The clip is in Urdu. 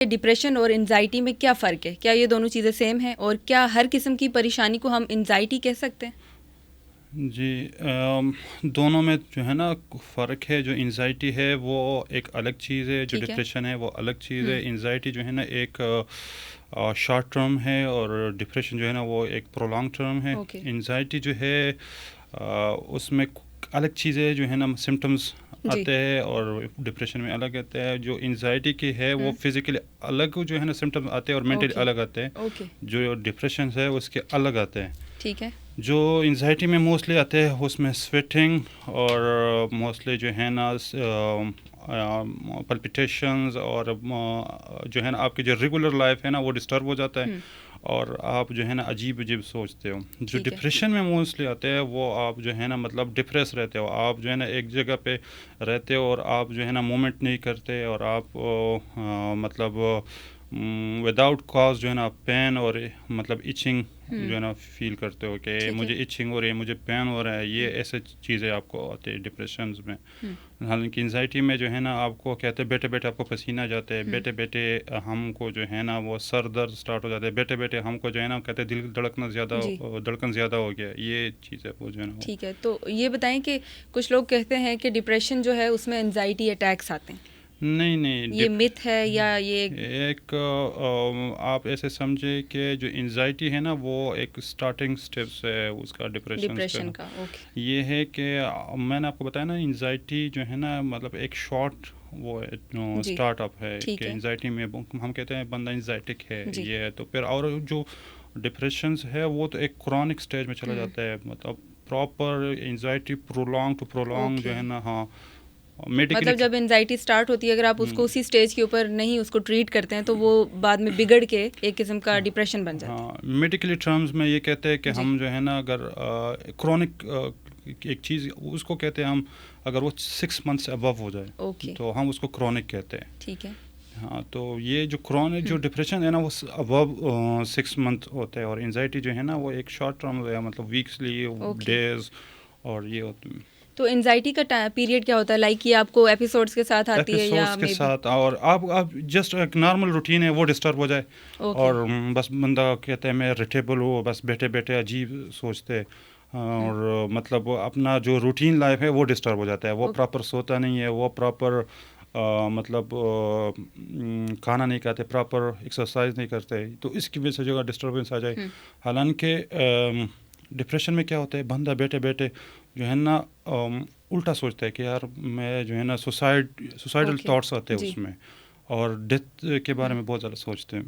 ڈپریشن اور انزائٹی میں کیا فرق ہے؟ کیا یہ دونوں چیزیں سیم ہیں، اور کیا ہر قسم کی پریشانی کو ہم انزائٹی کہہ سکتے ہیں؟ جی دونوں میں جو ہے نا فرق ہے. جو انزائٹی ہے وہ ایک الگ چیز ہے، جو ڈپریشن ہے وہ الگ چیز ہے. انزائٹی جو ہے نا ایک شارٹ ٹرم ہے، اور ڈپریشن جو ہے نا وہ ایک پرولانگ ٹرم ہے. انزائٹی جو ہے اس میں الگ چیزیں جو ہے نا سمٹمز آتے ہیں، اور ڈپریشن میں الگ آتے ہیں. جو انزائٹی کی ہے وہ فزیکلی الگ جو ہے نا سمٹمز آتے ہیں، اور مینٹلی الگ آتے ہیں. جو ڈپریشن ہے اس کے الگ آتے ہیں. ٹھیک ہے. جو انزائٹی میں موسٹلی آتے ہیں اس میں سویٹنگ، اور موسٹلی جو ہے نا پلپیٹیشنز، اور جو ہے نا آپ کی جو ریگولر لائف ہے نا وہ ڈسٹرب ہو جاتا ہے، اور آپ جو ہے نا عجیب سوچتے ہو. جو ڈپریشن میں موسٹلی آتے ہیں وہ آپ جو ہے نا مطلب ڈپریس رہتے ہو، آپ جو ہے نا ایک جگہ پہ رہتے ہو، اور آپ جو ہے نا موومنٹ نہیں کرتے، اور آپ مطلب وداؤٹ کاز جو ہے نا پین اور مطلب ایچنگ جو ہے نا فیل کرتے ہو کہ مجھے ایچنگ ہو رہی ہے، مجھے پین ہو رہا ہے. یہ ایسے چیزیں آپ کو آتی ہے ڈپریشنز میں. حالانکہ انزائٹی میں جو ہے نا آپ کو کہتے ہیں بیٹھے بیٹھے آپ کو پسینہ جاتے ہیں، بیٹھے بیٹھے ہم کو جو ہے نا وہ سر درد اسٹارٹ ہو جاتا ہے، بیٹھے بیٹھے ہم کو جو ہے نا کہتے ہیں دل دھڑکن زیادہ ہو گیا. یہ چیز ہے وہ جو ہے نا. ٹھیک ہے. تو یہ بتائیں کہ کچھ لوگ کہتے ہیں کہ ڈپریشن جو ہے اس میں انزائٹی اٹیکس آتے ہیں. نہیں، یہ مت ہے یا یہ ایک آپ ایسے سمجھے کہ جو انزائٹی ہے نا وہ ایک اسٹارٹنگ اسٹیپس ہے اس کا ڈپریشن کا. یہ ہے کہ میں نے آپ کو بتایا نا انزائٹی جو ہے نا مطلب ایک شارٹ وہ اسٹارٹ اپ ہے کہ انزائٹی میں ہم کہتے ہیں بندہ انزائٹک ہے. یہ ہے تو پھر اور جو ڈپریشنز ہے وہ تو ایک کرونک اسٹیج میں چلا جاتا ہے. مطلب پراپر انزائٹی پرولونگ جو ہے نا. ہاں مطلب جب انزائٹی اسٹارٹ ہوتی ہے اگر آپ اس کو اسی اسٹیج کے اوپر نہیں اس کو ٹریٹ کرتے ہیں تو وہ بعد میں بگڑ کے ایک قسم کا ڈپریشن بن جاتا ہے. ہاں میڈیکلی ٹرمز میں یہ کہتے ہیں کہ ہم جو ہے نا اگر کرونک ایک چیز اس کو کہتے ہیں ہم اگر وہ 6 months سے ابو ہو جائے تو ہم اس کو کرونک کہتے ہیں. ٹھیک ہے. ہاں تو یہ جو کرونک جو ڈپریشن ہے نا وہ ابو 6 months ہوتا ہے، اور انزائٹی جو ہے نا وہ ایک شارٹ ٹرم ہے، مطلب ویکسلی ڈیز. اور یہ ہوتا ہے. تو انزائٹی کا پیریڈ کیا ہوتا ہے؟ لائک یہ آپ کو ایپیسوڈس کے ساتھ آتی ہے یا کے ساتھ، اور آپ جسٹ ایک نارمل روٹین ہے وہ ڈسٹرب ہو جائے، اور بس بندہ کہتے ہیں میں ریٹیبل ہو، بس بیٹھے بیٹھے عجیب سوچتے، اور مطلب اپنا جو روٹین لائف ہے وہ ڈسٹرب ہو جاتا ہے. وہ پراپر سوتا نہیں ہے، وہ پراپر مطلب کھانا نہیں کھاتے، پراپر ایکسرسائز نہیں کرتے، تو اس کی وجہ سے جو ڈسٹربنس آ جائے. حالانکہ ڈپریشن میں کیا ہوتا ہے بندہ بیٹھے بیٹھے جو ہے نا الٹا سوچتا ہے کہ یار میں جو ہے نا سوسائڈل تھاٹس آتے ہیں اس میں، اور ڈیتھ کے بارے میں بہت زیادہ سوچتے ہیں.